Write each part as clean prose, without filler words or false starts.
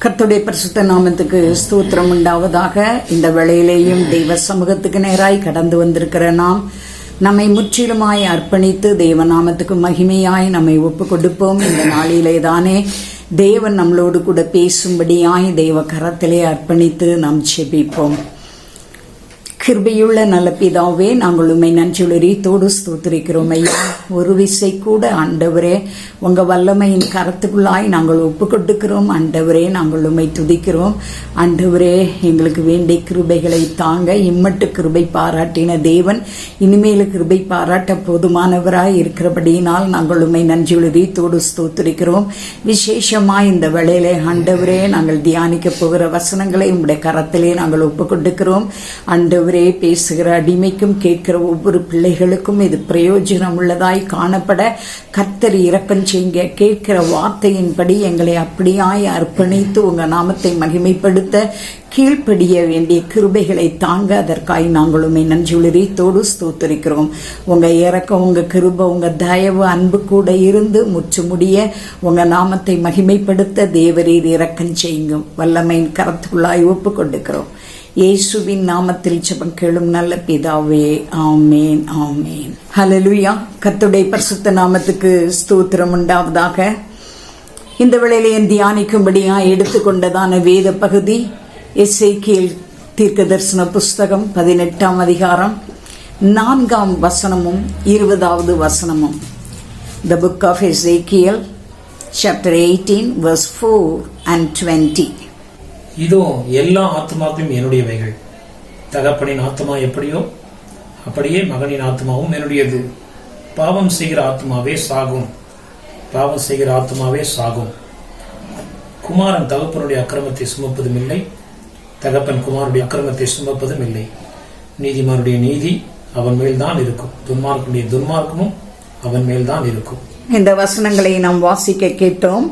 கர்த்தருடைய பரிசுத்த நாமத்துக்கு ஸ்தோத்திரம் உண்டாவதாக. இந்த வேளையிலேயும் தெய்வ சமூகத்துக்கு நேராய் கடந்து வந்திருக்கிற நாம் நம்மை முற்றிலுமாய் அர்ப்பணித்து தேவ நாமத்துக்கு மகிமையாய் நம்மை ஒப்பு கொடுப்போம். இந்த நாளிலே தானே தேவன் நம்மளோடு கூட பேசும்படியாய் தெய்வ கரத்திலே அர்ப்பணித்து நாம் ஜெபிப்போம். கிருபையுள்ள நல்ல பிதாவே, நாங்கள் உம்மை நன்றியுள்ளரீத்தோடு ஸ்தோத்திரிக்கிறோம் ஐயா. ஒரு விசை கூட ஆண்டவரே உங்க வல்லமையின் கரத்துக்குள்ளாய் நாங்கள் ஒப்பு கொடுக்கிறோம். ஆண்டவரே, நாங்கள் உம்மை துதிக்கிறோம். ஆண்டவரே, எங்களுக்கு வேண்டிய கிருபைகளை தாங்க. இம்மட்டு கிருபை பாராட்டின தேவன் இனிமேல் கிருபை பாராட்ட போதுமானவராய் இருக்கிறபடியினால் நாங்கள் உம்மை நன்றியுள்ளரீத்தோடு ஸ்தோத்திரிக்கிறோம். விசேஷமாய் இந்த வேளையிலே ஆண்டவரே நாங்கள் தியானிக்க போகிற வசனங்களை உம்முடைய கரத்திலே நாங்கள் ஒப்பு கொடுக்கிறோம். ஆண்டவரே, பேசுகிற அடிமைக்கும் கேட்கிற ஒவ்வொரு பிள்ளைகளுக்கும் இது பிரயோஜனம் உள்ளதாய் காணப்பட கர்த்தர் இரக்கம் செய்யுங்க. கேட்கிற வார்த்தையின்படி எங்களை அப்படியாய் அர்ப்பணித்து உங்க நாமத்தை மகிமைப்படுத்த கீழ்ப்படிய வேண்டிய கிருபைகளை தாங்க. அதற்காய் நாங்கள் உம்மை நன்றியுள்ளரீத்தோடு ஸ்தோத்திரிக்கிறோம். உங்க இரக்கம், உங்க கிருபை, உங்க தயவு, அன்பு கூட இருந்து முற்று முடிய உங்க நாமத்தை மகிமைப்படுத்த தேவரீர் இரக்கம் செய்யுங்க. வல்லமையின் கரத்துக்குள்ளாய் ஒப்பு கொடுக்கிறோம். இயேசுவின் நாமத்தில் ஜெபம் கேளும் நல்ல பிதாவே, ஆமேன், ஆமேன். ஹல்லேலூயா. கர்த்தருடைய பரிசுத்த நாமத்துக்கு ஸ்தோத்திரம் உண்டாவதாக. இந்த வேளையிலே தியானிக்கும்படியா எடுத்துக்கொண்டதான வேத பகுதி எசேக்கியேல் தீர்க்கதரிசன புஸ்தகம் 18ஆம் அதிகாரம் 4ஆம் வசனமும் 20வது வசனமும். The book of Ezekiel, chapter 18, verse 4 and 20. இதோ எல்லா ஆத்மாக்களும் என்னுடையவைகள். தகப்பனின் ஆத்மா எப்படியோ அப்படியே மகனின் ஆத்மாவும் என்னுடையது. பாவம் செய்கிற ஆத்மாவே சாகும், பாவம் செய்கிற ஆத்மாவே சாகும். குமாரன் தகப்பனுடைய அக்கிரமத்தை சுமப்பதும் இல்லை, தகப்பன் குமாரனுடைய அக்கிரமத்தை சுமப்பதும் இல்லை. நீதிமானுடைய நீதி அவன் மேல்தான் இருக்கும், துன்மார்க்கனுடைய துன்மார்க்கமும் அவன் மேல்தான் இருக்கும். இந்த வசனங்களை நாம் வாசிக்க கேட்டோம்.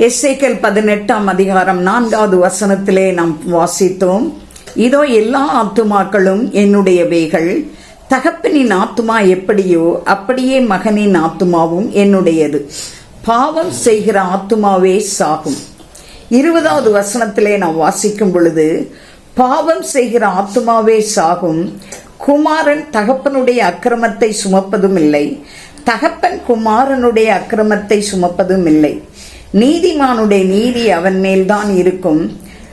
எசேக்கியேல் 18ஆம் அதிகாரம் 4வது வசனத்திலே நாம் வாசித்தோம். இதோ எல்லா ஆத்துமாக்களும் என்னுடையவைகள். தகப்பனின் ஆத்துமா எப்படியோ அப்படியே மகனின் ஆத்துமாவும் என்னுடையது. பாவம் செய்கிற ஆத்துமாவே சாகும். 20வது வசனத்திலே நாம் வாசிக்கும் பொழுது, பாவம் செய்கிற ஆத்துமாவே சாகும். குமாரன் தகப்பனுடைய அக்கிரமத்தை சுமப்பதும் இல்லை, தகப்பன் குமாரனுடைய அக்கிரமத்தை சுமப்பதும் இல்லை. நீதிமானுடைய நீதி அவன் மேல்தான் இருக்கும்,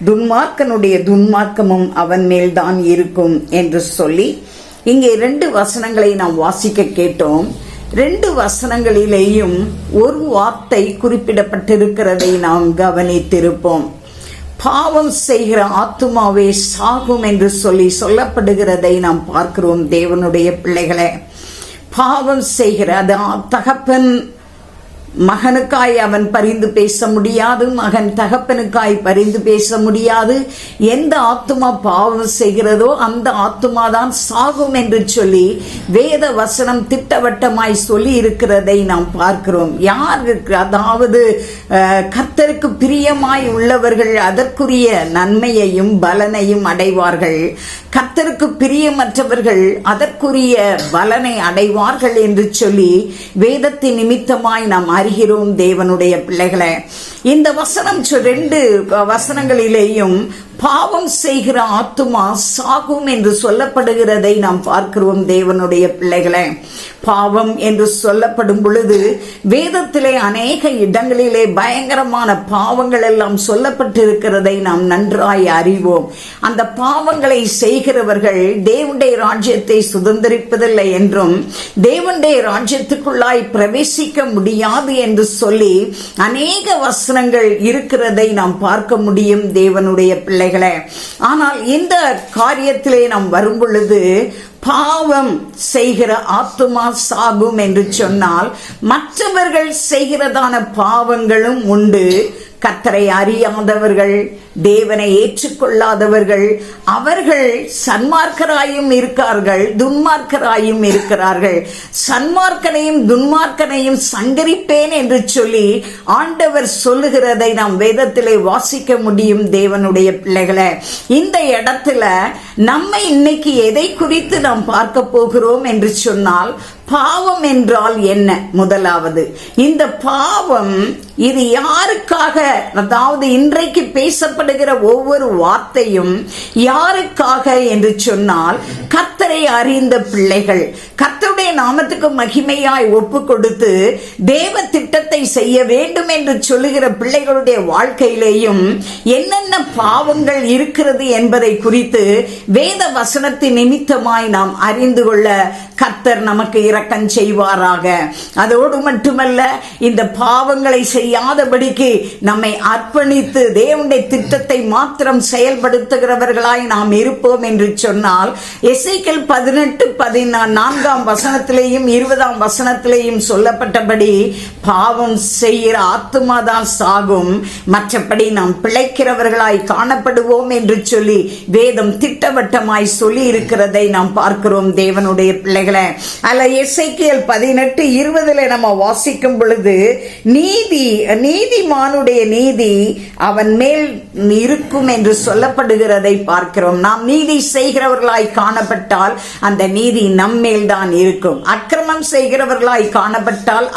துன்மார்க்கனுடைய துன்மார்க்கமும் அவன் மேல்தான் இருக்கும் என்று சொல்லி இங்கே 2 வசனங்களை நாம் வாசிக்க கேட்டோம். 2 வசனங்களிலேயும் ஒரு வார்த்தை குறிப்பிடப்பட்டிருக்கிறதை நாம் கவனித்திருப்போம். பாவம் செய்கிற ஆத்துமாவே சாகும் என்று சொல்லப்படுகிறதை நாம் பார்க்கிறோம். தேவனுடைய பிள்ளைகளே, பாவம் செய்கிற தகப்பன் மகனுக்காய் அவன் பரிந்து பேச முடியாது, மகன் தகப்பனுக்காய் பரிந்து பேச முடியாது. எந்த ஆத்துமா பாவம் செய்கிறதோ அந்த ஆத்துமாதான் சாகும் என்று சொல்லி வேத வசனம் திட்டவட்டமாய் சொல்லி இருக்கிறதை நாம் பார்க்கிறோம். யாருக்கு, அதாவது கர்த்தருக்கு பிரியமாய் உள்ளவர்கள் அதற்குரிய நன்மையையும் பலனையும் அடைவார்கள். கர்த்தருக்கு பிரியமற்றவர்கள் அதற்குரிய பலனை அடைவார்கள் என்று சொல்லி வேதத்தின் நிமித்தமாய் நாம் அறிகிறோம். தேவனுடைய பிள்ளைகளே, இந்த வசனம் 2 வசனங்களிலேயும் பாவம் செய்கிற ஆத்துமா சாகும் என்று சொல்லப்படுகிறதை நாம் பார்க்கிறோம். தேவனுடைய பிள்ளைகளே, பாவம் என்று சொல்லப்படும் பொழுது வேதத்திலே அநேக இடங்களிலே பயங்கரமான பாவங்கள் எல்லாம் சொல்லப்பட்டிருக்கிறதை நாம் நன்றாய் அறிவோம். அந்த பாவங்களை செய்கிறவர்கள் தேவனுடைய ராஜ்யத்தை சுதந்திரிப்பதில்லை என்றும் தேவனுடைய ராஜ்யத்துக்குள்ளாய் பிரவேசிக்க முடியாது என்று சொல்லி அநேக வசனங்கள் இருக்கிறதை நாம் பார்க்க முடியும். தேவனுடைய பிள்ளைகளே, ஆனால் இந்த காரியத்திலே நாம் வரும் பொழுது பாவம் செய்கிற ஆத்துமா சாகும் என்று சொன்னால் மற்றவர்கள் செய்கிறதான பாவங்களும் உண்டு. கர்த்தரை அறியாதவர்கள், தேவனை ஏற்றுக்கொள்ளாதவர்கள், அவர்கள் சன்மார்க்கராயும் இருக்கார்கள், துன்மார்க்கராயும் இருக்கிறார்கள். சன்மார்க்கனையும் துன்மார்க்கனையும் சங்கரிப்பேன் என்று சொல்லி ஆண்டவர் சொல்லுகிறதை நாம் வேதத்திலே வாசிக்க முடியும். தேவனுடைய பிள்ளைகளை, இந்த இடத்துல நம்ம இன்னைக்கு எதை குறித்து நாம் பார்க்க போகிறோம் என்று சொன்னால், பாவம் என்றால் என்ன? முதலாவது, இந்த பாவம் இது யாருக்காக, அதாவது இன்றைக்கு பேசப்படுகிற ஒவ்வொரு வார்த்தையும் யாருக்காக என்று சொன்னால், கர்த்தரை அறிந்த பிள்ளைகள், கர்த்தருடைய நாமத்துக்கு மகிமையாய் ஒப்பு கொடுத்து தேவ திட்டத்தை செய்ய வேண்டும் என்று சொல்லுகிற பிள்ளைகளுடைய வாழ்க்கையிலேயும் என்னென்ன பாவங்கள் இருக்கிறது என்பதை குறித்து வேத வசனத்தின் நிமித்தமாய் நாம் அறிந்து கொள்ள கர்த்தர் நமக்கு இரக்கம் செய்வாராக. அதோடு மட்டுமல்ல, இந்த பாவங்களை செய்யாதபடிக்கு நம்மை அர்ப்பணித்து தேவனுடைய திட்டத்தை மாத்திரம் செயல்படுத்துகிறவர்களாய் நாம் இருப்போம் என்று சொன்னால், எசேக்கியேல் 18:4 வசனத்திலேயும் 20 வசனத்திலேயும் சொல்லப்பட்டபடி பாவம் செய்கிற ஆத்துமாதான் சாகும், மற்றபடி நாம் பிழைக்கிறவர்களாய் காணப்படுவோம் என்று சொல்லி வேதம் திட்டவட்டமாய் சொல்லி இருக்கிறதை நாம் பார்க்கிறோம் தேவனுடைய பிள்ளைகளை. அல்ல, எசேக்கியேல் 18:20 நம்ம வாசிக்கும் பொழுது, நீதிமானுடைய நீதி அவன் மேல் இருக்கும் என்று சொல்லப்படுகிறதை பார்க்கிறோம். நாம் நீதி செய்கிறவர்களாய் காணப்பட்டால் அந்த நீதி நம்மேல் தான் இருக்கும். அக்கிரமம் செய்கிறவர்களாய் காணப்பட்டால்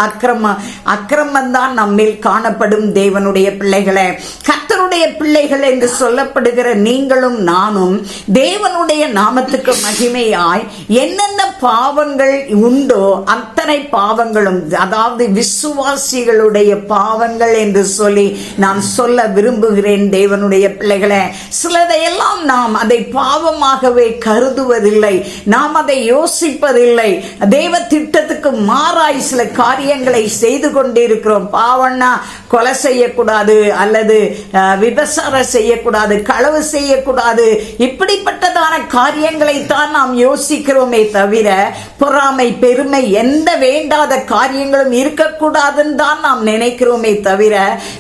அக்கிரமம் தான் நம்மேல் காணப்படும். தேவனுடைய பிள்ளைகளே, கர்த்தருடைய பிள்ளைகள் என்று சொல்லப்படுகிற நீங்களும் நானும் தேவனுடைய நாமத்துக்கு மகிமையாய் என்னென்ன பாவங்கள் உண்டோ அத்தனை பாவங்களும், அதாவது விசுவாசிகளுடைய பாவங்கள் என்று சொல்லி நான் சொல்ல விரும்புகிறேன் தேவனுடைய பிள்ளைகளே. சிலதையெல்லாம் நாம் அதை பாவமாகவே கருதுவதில்லை, நாம் அதை யோசிப்பதில்லை. தேவ திட்டத்துக்கு மாறாய் சில காரியங்களை செய்து கொண்டிருக்கிறோம். பாவம்னா கொலை செய்யக்கூடாது, அல்லது விபசாரம் செய்யக்கூடாது, களவு செய்யக்கூடாது, இப்படிப்பட்டதான காரியங்களை தான் நாம் யோசிக்கிறோமே தவிர பொறாமை, பெருமை, எந்த வேண்டாத காரியங்களும் இருக்கக்கூடாதுன்னு தான் நாம் நினைக்கிறோமே தவிர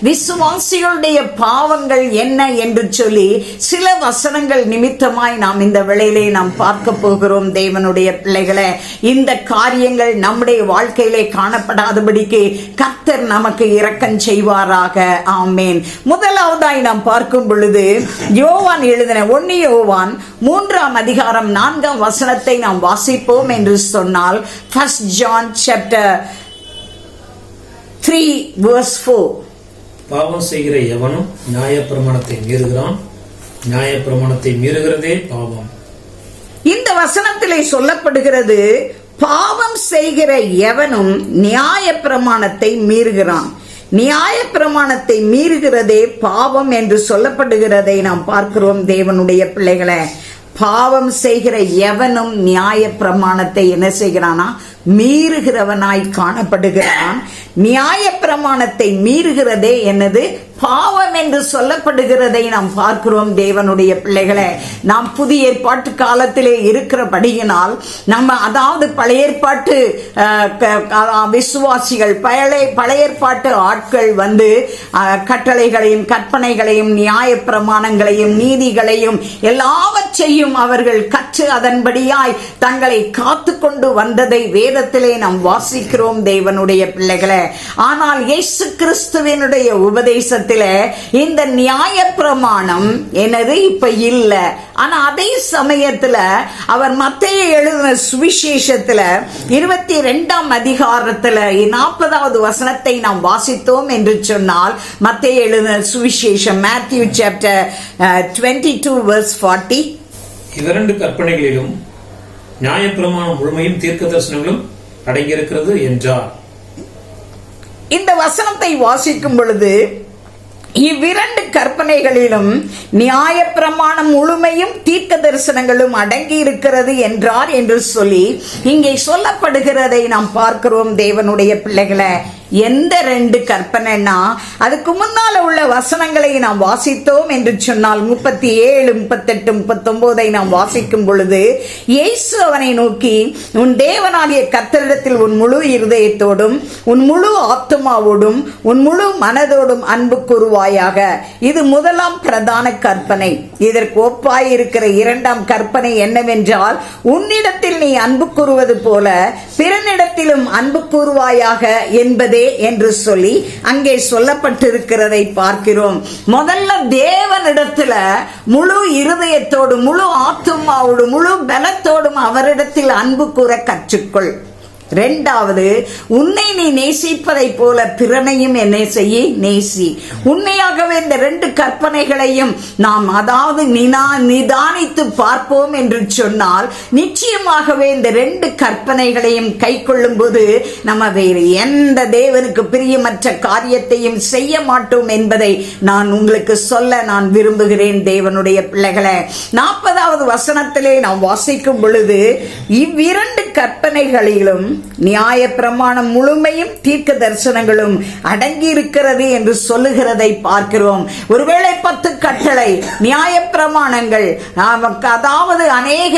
விசுவாசிகளுடைய பாவங்கள் என்ன என்று சொல்லி சில வசனங்கள் நிமித்தமாய் நாம் இந்த வேளையிலே நாம் பார்க்க போகிறோம் தேவனுடைய பிள்ளைகளே. இந்த காரியங்கள் நம்முடைய வாழ்க்கையிலே காணப்படாதபடிக்கு கர்த்தர் நமக்கு இரக்கம் செய்வாராக. ஆமேன். முதலாவதாய் நாம் பார்க்கும் பொழுது, யோவான் எழுதின 1 யோவான் 3 வசனத்தை நாம் வாசிப்போம் என்று சொன்னால், 1 John chapter 3 verse 4. பாவம் செய்கிற எவனும் நியாயப்பிரமாணத்தை மீறுகிறான், நியாயப்பிரமாணத்தை மீறுகிறதே பாவம். இந்த வசனத்திலே சொல்லப்படுகிறது, பாவம் செய்கிற எவனும் நியாயப்பிரமாணத்தை மீறுகிறான், நியாயப்பிரமாணத்தை மீறுகிறதே பாவம் என்று சொல்லப்படுகிறதை நாம் பார்க்கிறோம் தேவனுடைய பிள்ளைகளை. பாவம் செய்கிற எவனும் நியாயப்பிரமாணத்தை என்ன செய்கிறானா? மீறுகிறவனாய் காணப்படுகிறான். நியாயப்பிரமாணத்தை மீறுகிறதே என்னது? பாவம் என்று சொல்லப்படுகிறதை நாம் பார்க்கிறோம் தேவனுடைய பிள்ளைகளே. நாம் புதிய ஏற்பாட்டு காலத்திலே இருக்கிறபடியினால் நம்ம, அதாவது பழைய ஏற்பாட்டு விசுவாசிகள், பழைய ஏற்பாட்டு ஆட்கள் வந்து கட்டளைகளையும் கற்பனைகளையும் நியாயப்பிரமாணங்களையும் நீதிகளையும் எல்லாவற்றையும் அவர்கள் கற்று அதன்படியாய் தங்களை காத்து கொண்டு வந்ததை வேதத்திலே நாம் வாசிக்கிறோம் தேவனுடைய பிள்ளைகளே. ஆனால் இயேசு கிறிஸ்துவினுடைய உபதேசத்தில் இந்த நியாயப்பிரமாணம் என்னது இப்ப இல்ல. ஆனா அதே சமயத்துல அவர் மத்தேயு எழுதின சுவிசேஷத்துல 22 அதிகாரத்துல 40 வசனத்தை நாம் வாசித்தோம் என்று சொன்னால், மத்தேயு எழுதின சுவிசேஷம் Matthew chapter 22 verse 40, இவ்விரண்டு கற்பனைகளிலும் நியாயப்பிரமாணம் முழுமையும் தீர்க்க தரிசனங்களும் அடங்கியிருக்கிறது என்றார். இந்த வசனத்தை வாசிக்கும் பொழுது, இவ்விரண்டு கற்பனைகளிலும் நியாயப்பிரமாணம் முழுமையும் தீர்க்க தரிசனங்களும் அடங்கி இருக்கிறது என்றார் என்று சொல்லி இங்கே சொல்லப்படுகிறதை நாம் பார்க்கிறோம் தேவனுடைய பிள்ளைகளை. எந்த 2 கற்பனைனா, அதுக்கு முன்னால உள்ள வசனங்களை நாம் வாசித்தோம் என்று சொன்னால் 37, 38, 39 நாம் வாசிக்கும் பொழுது, இயேசு அவனை நோக்கி, உன் தேவனாகிய கர்த்தரிடத்தில் உன் முழு இருதயத்தோடும் உன் முழு ஆத்துமாவோடும் உன் முழு மனதோடும் அன்பு கூறுவாயாக. இது முதலாம் பிரதான கற்பனை. இதற்கு ஒப்பாய் இருக்கிற 2ஆம் கற்பனை என்னவென்றால், உன்னிடத்தில் நீ அன்பு கூறுவது போல பிறனிடத்திலும் அன்பு கூறுவாயாக என்பதே என்று சொல்லி அங்கே சொல்லப்பட்டிருக்கிறதை பார்க்கிறோம். முதல்ல தேவனிடத்துல முழு இருதயத்தோடு முழு ஆத்துமாவோடு முழு பலத்தோடும் அவரிடத்தில் அன்பு கூற கற்றுக்கொள். இரண்டாவது, உன்னை நீ நேசிப்பதை போல பிறனையும் என்ன செய்ய நேசி. உண்மையாகவே இந்த 2 கற்பனைகளையும் நாம் அதாவது நிதானித்து பார்ப்போம் என்று சொன்னால் நிச்சயமாகவே இந்த 2 கற்பனைகளையும் கை கொள்ளும் போது நம்ம வேறு எந்த தேவனுக்கு பிரியமற்ற காரியத்தையும் செய்ய மாட்டோம் என்பதை நான் உங்களுக்கு சொல்ல நான் விரும்புகிறேன். தேவனுடைய பிள்ளைகளே, 40வது வசனத்திலே நாம் வாசிக்கும் பொழுது இவ்விரண்டு கற்பனைகளிலும் நியாய பிரமாணம் முழுமையும் தீர்க்க தரிசனங்களும் அடங்கி இருக்கிறது என்று சொல்லுகிறதை பார்க்கிறோம். ஒருவேளை 10 கட்டளை, நியாய பிரமாணங்கள், அதாவது அநேக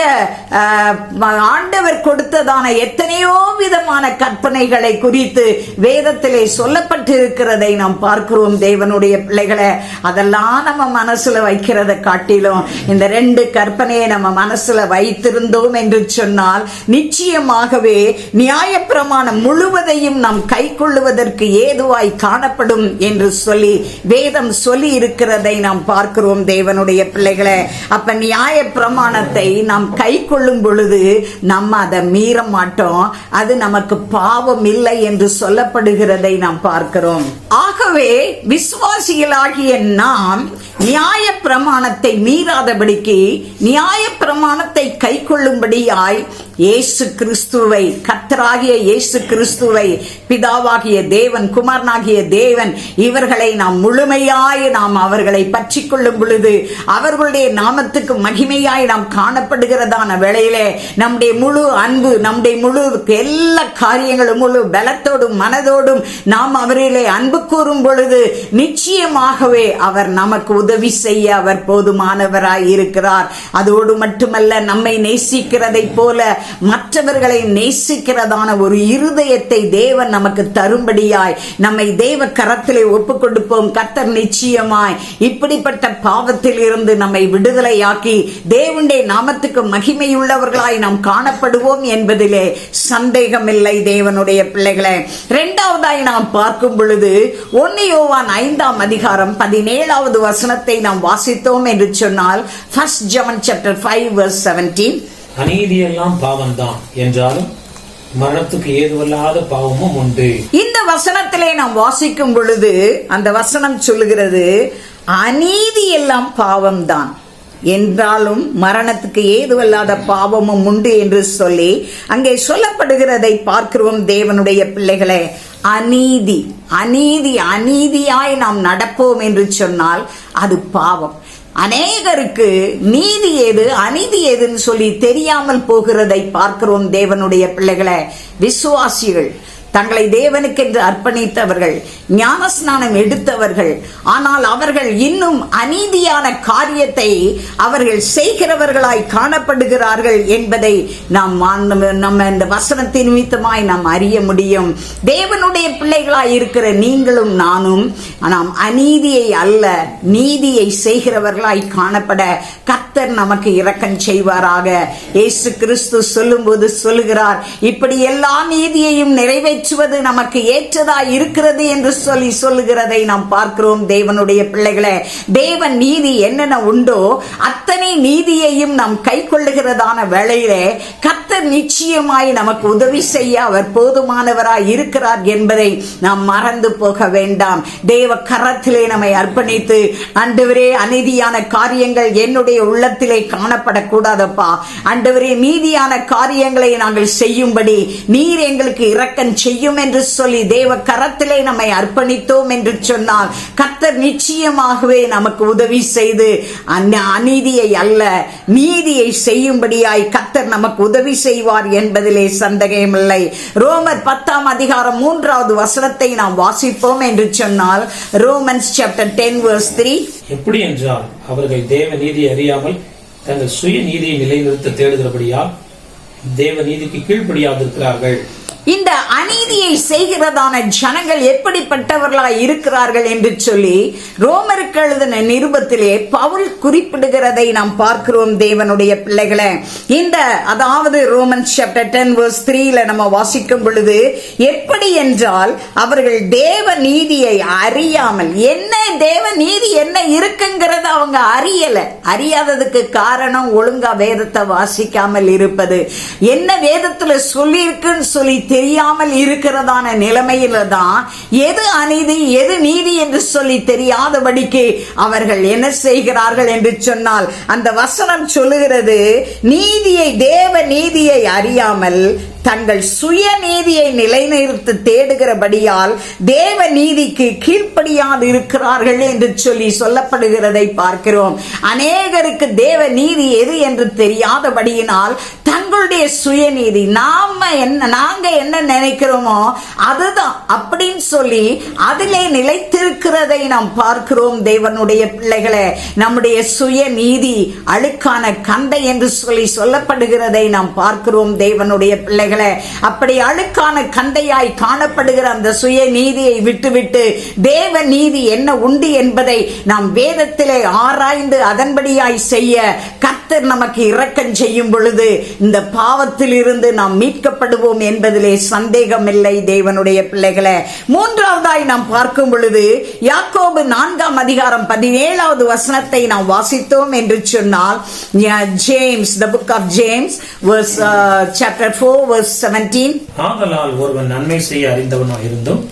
ஆண்டவர் கொடுத்ததான எத்தனையோ விதமான கற்பனைகளை குறித்து வேதத்திலே சொல்லப்பட்டிருக்கிறதை நாம் பார்க்கிறோம். தேவனுடைய பிள்ளைகளை, அதெல்லாம் நம்ம மனசுல வைக்கிறத காட்டிலும் இந்த 2 கற்பனையை நம்ம மனசுல வைத்திருந்தோம் என்று சொன்னால் நிச்சயமாகவே நியாய பிரமாணம் முழுவதையும் நாம் கை கொள்ளுவதற்கு ஏதுவாய் காணப்படும் என்று சொல்லி வேதம் சொல்லி இருக்கிறதை நாம் பார்க்கிறோம். தேவனுடைய பிள்ளைகளை, அப்ப நியாய பிரமாணத்தை நாம் கை கொள்ளும் பொழுது நம்ம அதை மீற மாட்டோம். அது நமக்கு பாவம் இல்லை என்று சொல்லப்படுகிறதை நாம் பார்க்கிறோம். ஆகவே விசுவாசிகளாகிய நாம் நியாய பிரமாணத்தை மீறாதபடிக்கு நியாய பிரமாணத்தை கை கொள்ளும்படியாய் இயேசு கிறிஸ்துவை, கர்த்தராகிய இயேசு கிறிஸ்துவை, பிதாவாகிய தேவன், குமாரனாகிய தேவன், இவர்களை நாம் முழுமையாய் நாம் அவர்களை பற்றி கொள்ளும் பொழுது அவர்களுடைய நாமத்துக்கு மகிமையாய் நாம் காணப்படுகிறதான வேளையிலே நம்முடைய முழு அன்பு, நம்முடைய முழு எல்லா காரியங்களும் முழு பலத்தோடும் மனதோடும் நாம் அவரிலே அன்பு கூறும் பொழுது நிச்சயமாகவே அவர் நமக்கு உதவி செய்ய அவர் போதுமானவராய் இருக்கிறார். அதோடு மட்டுமல்ல, நம்மை நேசிக்கிறதை போல மற்றவர்களை நேசிக்கிறதான ஒரு இருதயத்தை தேவன் நமக்கு தரும்படியாய் நம்மை தேவ கரத்திலே ஒப்புக் கொடுப்போம். கர்த்தர் நிச்சயமாய் இப்படிப்பட்ட பாவத்தில் இருந்து நம்மை விடுதலையாக்கி தேவனுடைய நாமத்துக்கு மகிமையுள்ளவர்களாய் நாம் காணப்படுவோம் என்பதிலே சந்தேகமில்லை. தேவனுடைய பிள்ளைகளை, 2வதாய் நாம் பார்க்கும் பொழுது 1 யோவான் 5ஆம் அதிகாரம் 17வது வசனத்தை நாம் வாசித்தோம் என்று சொன்னால், 1 John chapter 5 verse 17, அநீதியெல்லாம் பாவம்தான் என்றாலும் மரணத்துக்கு ஏதுவல்லாத பாவமும் உண்டு. இந்த வசனத்திலே நாம் வாசிக்கும் பொழுது அந்த வசனம் சொல்லுகிறது, அநீதி எல்லாம் பாவம்தான் என்றாலும் மரணத்துக்கு ஏதுவல்லாத பாவமும் உண்டு என்று சொல்லி அங்கே சொல்லப்படுகிறதை பார்க்கிறோம். தேவனுடைய பிள்ளைகளே, அநீதியாய் நாம் நடப்போம் என்று சொன்னால் அது பாவம். அநேகருக்கு நீதி ஏது அநீதி ஏதுன்னு சொல்லி தெரியாமல் போகிறதை பார்க்கிறோம். தேவனுடைய பிள்ளைகளை, விசுவாசிகள், தங்களை தேவனுக்கென்று அர்ப்பணித்தவர்கள், ஞானஸ்நானம் எடுத்தவர்கள், ஆனால் அவர்கள் இன்னும் அநீதியான காரியத்தை அவர்கள் செய்கிறவர்களாய் காணப்படுகிறார்கள் என்பதை நம்ம இந்த வசனத்தின் நிமித்தமாய் நாம் அறிய முடியும். தேவனுடைய பிள்ளைகளாய் இருக்கிற நீங்களும் நானும் நாம் அநீதியை அல்ல நீதியை செய்கிறவர்களாய் காணப்பட கர்த்தர் நமக்கு இரக்கம் செய்வாராக. இயேசு கிறிஸ்து சொல்லும் போது சொல்லுகிறார், இப்படி எல்லா நீதியையும் நிறைவேற்றுவது நமக்கு ஏற்றதா இருக்கிறது என்று சொல்லி சொல்லுகிறதை நாம் பார்க்கிறோம். தேவனுடைய பிள்ளைகளே, தேவன் நீதி என்னென்ன உண்டோ அத்தனை நீதியையும் நாம் கை கொள்ளுகிறதான வேளையிலே கர்த்தர் நிச்சயமாய் நமக்கு உதவி செய்ய அவர் போதுமானவராய் இருக்கிறார் என்பதை நாம் மறந்து போக வேண்டாம். தேவ கரத்திலே நம்மை அர்ப்பணித்து, ஆண்டவரே, அநீதியான காரியங்கள் என்னுடைய உள்ளத்திலே காணப்படக்கூடாதப்பா, ஆண்டவரே, நீதியான காரியங்களை நாங்கள் செய்யும்படி நீர் எங்களுக்கு இரக்கம் செய்யும் என்று சொல்லி தேவ கரத்திலே நம்மை அர்ப்பணித்தோம் என்று சொன்னால் கர்த்தர் நிச்சயமாகவே நமக்கு உதவி செய்து அநீதியை அல்ல நீதியை செய்யும்படியாய் கர்த்தர் நமக்கு உதவி செய்வார் என்பதிலே சந்தேகமில்லை. ரோமர் 10ஆம் அதிகாரம் 3வது வசனத்தை நாம் வாசிப்போம் என்று சொன்னால், ரோமன்ஸ் சாப்டர் 10 verse 3, எப்படி என்றால் அவர்கள் தேவ நீதியை அறியாமல் தங்கள் சுய நீதியை நிலைநிறுத்த தேடுகிறபடியால் தேவ நீதிக்கு கீழ்ப்படியாதிருக்கிறார்கள். இந்த அநீதியை செய்கிறதான ஜனங்கள் எப்படிப்பட்டவர்களாய் இருக்கிறார்கள் என்று சொல்லி ரோமருக்கு எழுதின நிருபத்திலே பவுல் குறிப்பிடுகிறதை நாம் பார்க்கிறோம். தேவனுடைய பிள்ளைகளை, இந்த அதாவது ரோமன்ஸ் சாப்டர் 10 verse 3 நம்ம வாசிக்கும் பொழுது, எப்படி என்றால் அவர்கள் தேவ நீதியை அறியாமல், என்ன தேவ நீதி என்ன இருக்குங்கிறத அவங்க அறியாததுக்கு காரணம் ஒழுங்கா வேதத்தை வாசிக்காமல் இருப்பது. என்ன வேதத்துல சொல்லி இருக்குன்னு சொல்லி தெரியாமல் இருக்கிறதான நிலைமையில தான் எது அநீதி எது நீதி என்று சொல்லி தெரியாதபடிக்கு அவர்கள் என்ன செய்கிறார்கள் என்று சொன்னால், அந்த வசனம் சொல்லுகிறது, நீதியை தேவ நீதியை அறியாமல் தங்கள் சுய நீதியை நிலைநிறுத்த தேடுகிறபடியால் தேவ நீதிக்கு கீழ்ப்படியாது இருக்கிறார்கள் என்று சொல்லி சொல்லப்படுகிறதை பார்க்கிறோம். அநேகருக்கு தேவ நீதி எது என்று தெரியாதபடியினால் தங்களுடைய சுயநீதி, நாங்க என்ன நினைக்கிறோமோ அதுதான் அப்படின்னு சொல்லி அதிலே நிலைத்திருக்கிறதை நாம் பார்க்கிறோம். தேவனுடைய பிள்ளைகளே, நம்முடைய சுயநீதி அழுக்கான கந்தை என்று சொல்லி சொல்லப்படுகிறதை நாம் பார்க்கிறோம். தேவனுடைய பிள்ளைகளே, அப்படி அழுக்கான கந்தையாய் காணப்படுகிற அந்த சுய நீதியை விட்டுவிட்டு தேவ நீதி என்ன உண்டு என்பதை நாம் வேதத்திலே ஆராய்ந்து அதன்படியாய் செய்ய கர்த்தர் நமக்கு இரக்கம் செய்யும் பொழுது இந்த பாவத்தில் இருந்து நாம் மீட்கப்படுவோம் என்பதிலே சந்தேகம் இல்லை. தேவனுடைய பிள்ளைகளே, மூன்றாவதாய் நாம் பார்க்கும் பொழுது யாக்கோபு 4ஆம் அதிகாரம் 17வது வசனத்தை நாம் வாசித்தோம் என்று சொன்னால், James, the book of James, verse chapter 4 verse 17. ஆதலால் ஒருவன் நன்மை செய்ய அறிந்தவனாய் இருந்தும்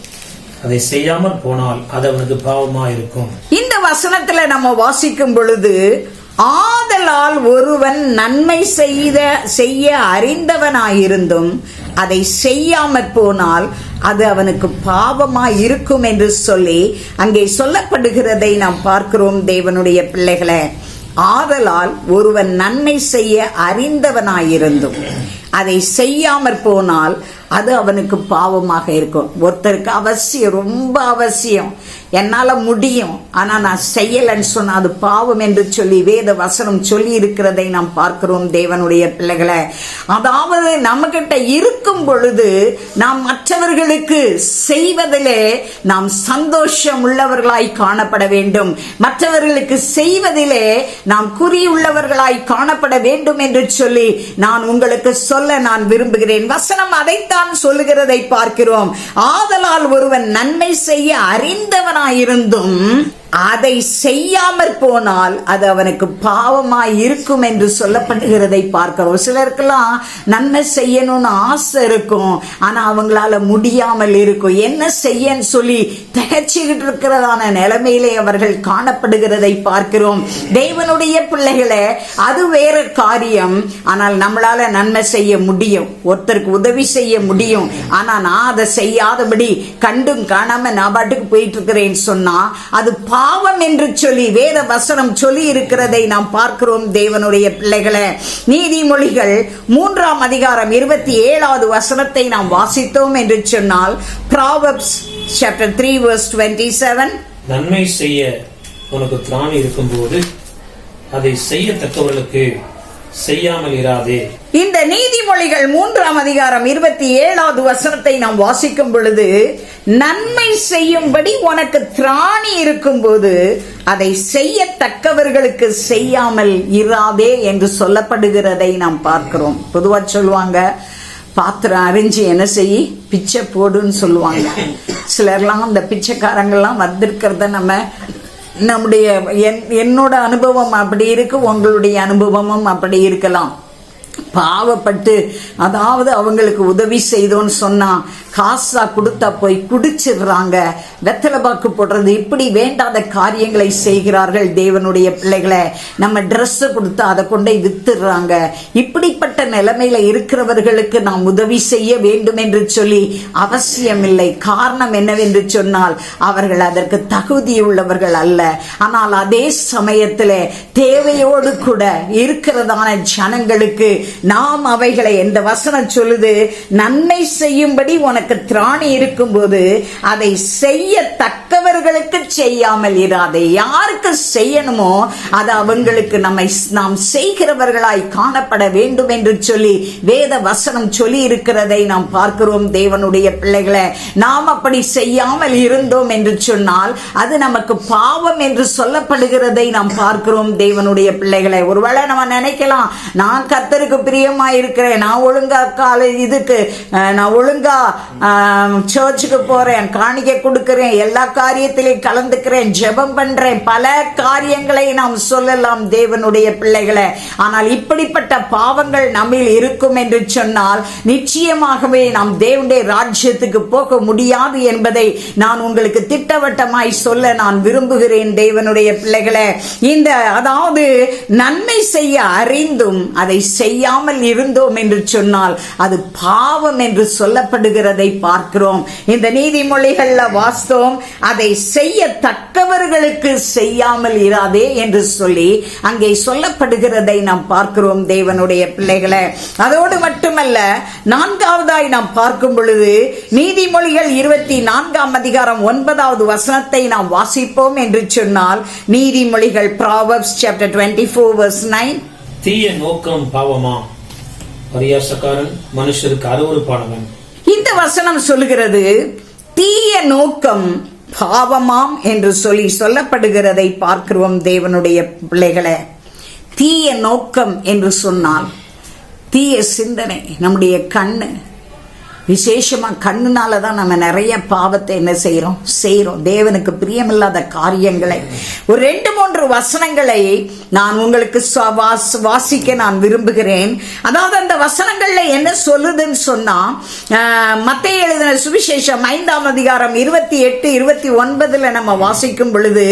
அதை செய்யாமல் போனால் அது அவனுக்கு பாவமாய் இருக்கும். இந்த வசனத்துல நம்ம வாசிக்கும் பொழுது, ஆதலால் ஒருவன் நன்மை செய்ய அறிந்தவனாயிருந்தும் அதை செய்யாமற் போனால் அது அவனுக்கு பாவமாய் இருக்கும் என்று சொல்லி அங்கே சொல்லப்படுகிறதை நாம் பார்க்கிறோம். தேவனுடைய பிள்ளைகளே, ஆதலால் ஒருவன் நன்மை செய்ய அறிந்தவனாயிருந்தும் அதை செய்யாமற் போனால் அது அவனுக்கு பாவமாக இருக்கும். ஒருத்தருக்கு அவசியம், ரொம்ப அவசியம், என்னால முடியும், ஆனா நான் செய்யலன்னு சொன்னா அது பாவம் என்று சொல்லி வேத வசனம் சொல்லி இருக்கிறதை நாம் பார்க்கிறோம். தேவனுடைய பிள்ளைகளை, அதாவது நம்ம கிட்ட இருக்கும் பொழுது நாம் மற்றவர்களுக்கு செய்வதிலே நாம் சந்தோஷம் உள்ளவர்களாய் காணப்பட வேண்டும். மற்றவர்களுக்கு செய்வதிலே நாம் குறியுள்ளவர்களாய் காணப்பட வேண்டும் என்று சொல்லி நான் உங்களுக்கு சொல்ல நான் விரும்புகிறேன். வசனம் அதைத்தான் சொல்லுகிறதை பார்க்கிறோம். ஆதலால் ஒருவன் நன்மை செய்ய அறிந்தவனாயிருந்தும் அதை செய்யாமற் போனால் அது அவனுக்கு பாவமாய் இருக்கும் என்று சொல்லப்படுகிறதை பார்க்கிறோம். சிலருக்கெல்லாம் நன்மை செய்யணும்னு ஆசை இருக்கும், ஆனா அவங்களால முடியாமல் இருக்கும். என்ன செய்யன்னு சொல்லி திகச்சிக்கிட்டு இருக்கிறதான நிலைமையிலே அவர்கள் காணப்படுகிறதை பார்க்கிறோம். தேவனுடைய பிள்ளைகளே, அது வேற காரியம். ஆனால் நம்மளால நன்மை செய்ய முடியும், ஒருத்தருக்கு உதவி செய்ய முடியும். ஆனா நான் அதை செய்யாதபடி கண்டும் காணாம நான் பாட்டுக்கு போயிட்டு இருக்கிறேன்னு சொன்னா அது பாவம் என்று சொல்லி வேத வசனம் சொல்லி இருக்கிறதை நாம் பார்க்கிறோம். தேவனுடைய பிள்ளைகளே, நீதிமொழிகள் 3ஆம் அதிகாரம் 27வது வசனத்தை நாம் வாசித்தோம் என்று சொன்னால், Proverbs chapter 3 verse 27, நன்மை செய்ய உனக்கு திராணி இருக்கும்போது அதை செய்யத்தக்கவர்களுக்கு செய்யாமல் இராதே. இந்த நீதிமொழிகள் 3ஆம் அதிகாரம் 27வது வசனத்தை நாம் வாசிக்கும் பொழுது, நன்மை செய்யும்படி உனக்கு திராணி இருக்கும்போது அதை செய்யத்தக்கவர்களுக்கு செய்யாமல் இராதே என்று சொல்லப்படுகிறதை நாம் பார்க்கிறோம். பொதுவா சொல்லுவாங்க, பாத்திரம் அறிஞ்சு என்ன செய்ய பிச்சை போடுன்னு சொல்லுவாங்க. சிலர்லாம் அந்த பிச்சைக்காரங்கள்லாம் வந்திருக்கிறத நம்முடைய என்னோட அனுபவம் அப்படி இருக்கு, உங்களுடைய அனுபவமும் அப்படி இருக்கலாம். பாவப்பட்டு, அதாவது அவங்களுக்கு உதவி செய்தோன்னு சொன்னா காசா கொடுத்தா போய் குடிச்சிடுறாங்க, வெத்தலை பாக்கு போடுறது, இப்படி வேண்டாத காரியங்களை செய்கிறார்கள். தேவனுடைய பிள்ளைகளை, நம்ம ட்ரெஸ் கொடுத்தா அதை கொண்டே வித்துடுறாங்க. இப்படிப்பட்ட நிலைமையில இருக்கிறவர்களுக்கு நாம் உதவி செய்ய வேண்டும் என்று சொல்லி அவசியம் இல்லை. காரணம் என்னவென்று சொன்னால் அவர்கள் அதற்கு தகுதியுள்ளவர்கள் அல்ல. ஆனால் அதே சமயத்தில் தேவையோடு கூட இருக்கிறதான ஜனங்களுக்கு நாம் அவைகளை, இந்த வசனம் சொல்லுது, நன்மை செய்யும்படி உனக்கு திராணி இருக்கும்போது அதை செய்யத்தக்கவர்களுக்கு செய்யாமல் இராதே. யாருக்கு செய்யணுமோ அது அவங்களுக்கு நாம் செய்கிறவர்களாய் காணப்பட வேண்டும் என்று சொல்லி வேத வசனம் சொல்லி இருக்கிறதை நாம் பார்க்கிறோம். தேவனுடைய பிள்ளைகளை, நாம் அப்படி செய்யாமல் இருந்தோம் என்று சொன்னால் அது நமக்கு பாவம் என்று சொல்லப்படுகிறதை நாம் பார்க்கிறோம். தேவனுடைய பிள்ளைகளை, ஒருவேளை நம்ம நினைக்கலாம், நான் கர்த்தருக்கு பிரியமா இருக்கிறேன், நான் ஒழுங்கா நான் ஒழுங்கா சர்ச்சுக்கு போறேன், காணிக்கை கொடுக்கிறேன், எல்லா காரியத்திலையும் கலந்துக்கிறேன், ஜெபம் பண்றேன், பல காரியங்களை நாம் சொல்லலாம் தேவனுடைய பிள்ளைகளை. ஆனால் இப்படிப்பட்ட பாவங்கள் நம்மில் இருக்கும் என்று சொன்னால் நிச்சயமாகவே நாம் தேவனுடைய ராஜ்யத்துக்கு போக முடியாது என்பதை நான் உங்களுக்கு திட்டவட்டமாய் சொல்ல நான் விரும்புகிறேன் தேவனுடைய பிள்ளைகளை. இந்த அதாவது நன்மை செய்ய அறிந்தும் அதை செய்யாமல் இருந்தோம் என்று சொன்னால் அது பாவம் என்று சொல்லப்படுகிறதை பார்க்கிறோம். இந்த நீதிமொழிகள்ல வாஸ்தவம், அதை செய்யத்தக்கவர்களுக்கு செய்யாமல் இராதே என்று சொல்லி அங்கே சொல்லப்படுகிறதை நாம் பார்க்கிறோம் தேவனுடைய பிள்ளைகளை. அதோடு மட்டுமல்ல, நான்காவதாய் நாம் பார்க்கும் பொழுது நீதிமொழிகள் 24ஆம் அதிகாரம் 9வது வசனத்தை நாம் வாசிப்போம் என்று சொன்னால், நீதிமொழிகள் Proverbs chapter 24 verse 9. தீய நோக்கம் பாவமா, பரியாசக்காரன் மனுஷருக்கு அருவருப்பானவன். இந்த வசனம் சொல்லுகிறது தீய நோக்கம் பாவமாம் என்று சொல்லப்படுகிறதை பார்க்கிறோம் தேவனுடைய பிள்ளைகளை. தீய நோக்கம் என்று சொன்னால் தீய சிந்தனை. நம்முடைய கண்ணு, விசேஷமா கண்ணுனாலதான் நம்ம நிறைய பாவத்தை என்ன செய்யறோம் தேவனுக்கு பிரியமில்லாத காரியங்களை. ஒரு 2-3 வசனங்களை நான் உங்களுக்கு வாசிக்க நான் விரும்புகிறேன். அதாவது அந்த வசனங்கள்ல என்ன சொல்லுதுன்னு சொன்னா, மத்தேயு எழுதின சுவிசேஷம் 5ஆம் அதிகாரம் 28-29 நம்ம வாசிக்கும் பொழுது,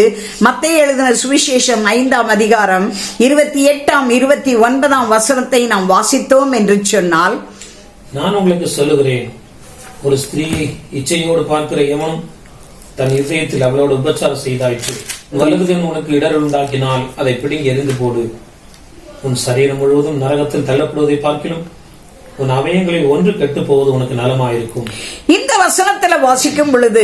மத்தேயு எழுதின சுவிசேஷம் 5ஆம் அதிகாரம் 28-29 வசனத்தை நாம் வாசித்தோம் என்று சொன்னால், நான் உங்களுக்கு சொல்லுகிறேன், ஒரு ஸ்திரீயை இச்சையோடு பார்க்கிற எவனும் தன் இதயத்தில் அவளோடு உபச்சாரம் செய்தாயிற்று. வலதுகன் உனக்கு இடர் உண்டாக்கினால் அதை பிடுங்கி எரிந்து போடு. உன் சரீரம் முழுவதும் நரகத்தில் தள்ளப்படுவதை பார்க்கிலும் உன் அவயங்களில் ஒன்று கெட்டு போவது உனக்கு நலமாயிருக்கும். இந்த வசனத்துல வாசிக்கும் பொழுது,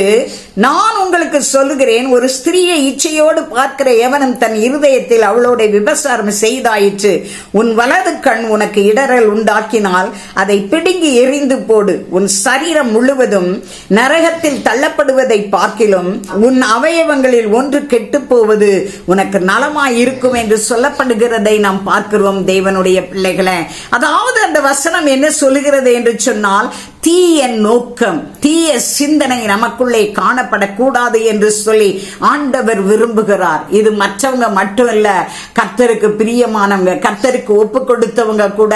நான் உங்களுக்கு சொல்லுகிறேன், ஒரு ஸ்திரீயை இச்சையோடு பார்க்கிற எவனும் தன் இருதயத்தில் அவளோட விபசாரம் செய்தாயிற்று. உன் வலது கண் உனக்கு இடரல் உண்டாக்கினால் அதை பிடுங்கி எறிந்து போடு. உன் சரீரம் முழுவதும் நரகத்தில் தள்ளப்படுவதை பார்க்கிலும் உன் அவயவங்களில் ஒன்று கெட்டு போவது உனக்கு நலமாயிருக்கும் என்று சொல்லப்படுகிறதை நாம் பார்க்கிறோம் தேவனுடைய பிள்ளைகளை. அதாவது அந்த வசனம் என்ன சொல்லுகிறது என்று சொன்னால், தீய நோக்கம், தீய சிந்தனை நமக்குள்ளே காணப்படக்கூடாது என்று சொல்லி ஆண்டவர் விரும்புகிறார். இது மற்றவங்க மட்டும் இல்ல, கர்த்தருக்கு பிரியமானவங்க, கர்த்தருக்கு ஒப்பு கொடுத்தவங்க கூட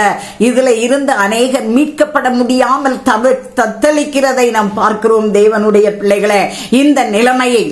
இதுல இருந்து அநேக மீட்கப்பட முடியாமல் தத்தளிக்கிறதை நாம் பார்க்கிறோம் தேவனுடைய பிள்ளைகளை. இந்த நிலைமையை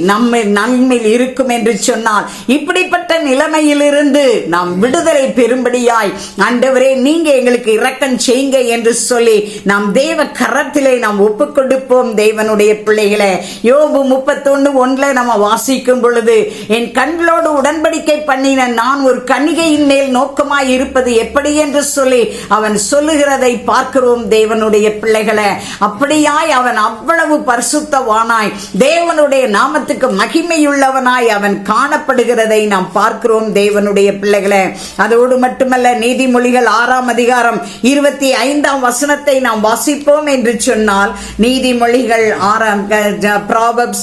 நம்மில் இருக்கும் என்று சொன்னால், இப்படிப்பட்ட நிலைமையிலிருந்து நாம் விடுதலை பெறும்படியாய் ஆண்டவரே நீங்க எங்களுக்கு இரக்கம் செய்யுங்க என்று சொல்லி நாம் தேவ கரத்திலே நாம் ஒப்புக் கொடுப்போம் தேவனுடைய பிள்ளைகளே. யோபு 31:1 நம்ம வாசிக்கும் பொழுது, என் கண்களோடு உடன்படிக்கை பண்ணின நான் ஒரு கன்னிகையின் மேல் நோக்கமாய் இருப்பது எப்படி என்று சொல்லி அவன் சொல்லுகிறதை பார்க்கிறோம் தேவனுடைய பிள்ளைகளே. அப்படியாய் அவன் அவ்வளவு பரிசுத்தவானாய் தேவனுடைய நாமத்துக்கு மகிமையுள்ளவனாய் அவன் காணப்படுகிறதை நாம் பார்க்கிறோம் தேவனுடைய பிள்ளைகளே. அதோடு மட்டுமல்ல, நீதிமொழிகள் 6ஆம் அதிகாரம் 25ஆம் வசனத்தை நாம் வாசிப்போம் என்று சொன்னால், நீதிமொழிகள் 6ஆம் Proverbs